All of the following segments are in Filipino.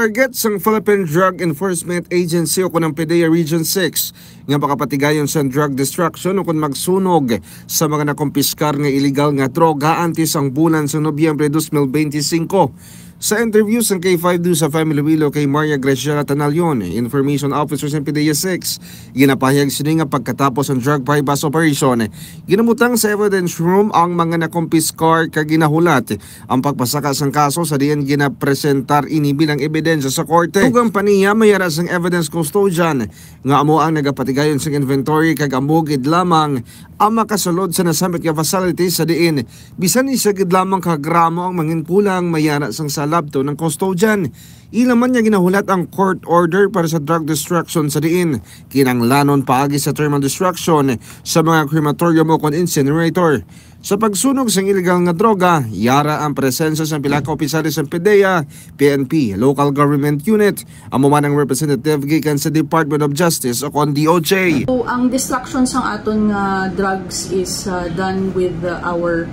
Target sang Philippine Drug Enforcement Agency o kunang PDEA Region 6 nga makapatigayon sa drug destruction o kung magsunog sa mga nakumpiskar nga illegal nga droga antes ang bulan sa Nobyembre 2025. Sa interview sa K5 News sa Family Wilo kay Maria Graciela Tanalion, Information Officer sa PDEA 6, ginapahayag sila nga pagkatapos ang drug bypass operation, ginamutang sa evidence room ang mga nakumpiskar kag ginahulat ang pagpasaka sang kaso sa diyan ginapresentar ini bilang ebidensya sa korte. Tugang paniya mayara sang evidence custodian nga amo ang nagapatigayon sang inventory kag amugid lamang ang makasulod sa nasamit nga facility sa diin bisan ni sagid lamang ka gramo ang manginkulang mayara sang salabto ng custodian. Ilaman niya ginahulat ang court order para sa drug destruction sa diin kinanglanon paagi sa thermal destruction sa mga crematorium o kon incinerator. Sa pagsunog sa illegal nga droga, yara ang presensya sa pila ka opisyalis sa PDEA, PNP, Local Government Unit, ang mumanang representative gikan sa Department of Justice o kon DOJ. So, ang destruction sa aton drugs is done with our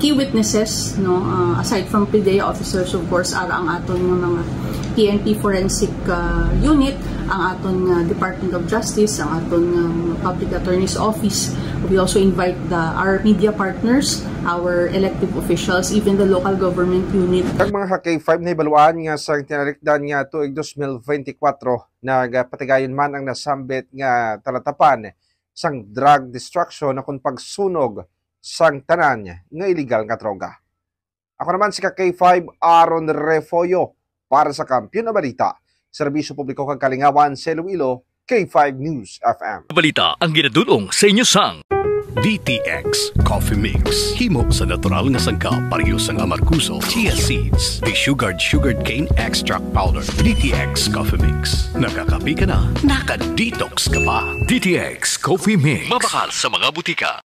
key witnesses, no, aside from PDEA officers, of course, ara ang aton mga PNP Forensic Unit, ang aton Department of Justice, ang aton Public Attorney's Office. We also invite our media partners, our elected officials, even the local government unit. Ang mga K5 na ibaluan nga sa tinarikdan nga tuig 2024 nagapatigayon man ang nasambit nga talatapan sang drug destruction na kung pagsunog sang tanan nga illegal nga droga. Ako naman si K5 Aaron Refoyo para sa Kampiyon na Balita, Serbisyo Publiko kag Kalingawan sa Iloilo, K5 News FM. Balita ang ginadulong sa inyo sang DTX Coffee Mix. Himo sa natural nga sangka pareho sang amarkuso, chia seeds, sugared cane extract powder. DTX Coffee Mix. Nakakapi ka na, naka-detox ka pa. DTX Coffee Mix. Mabakal sa mga butika.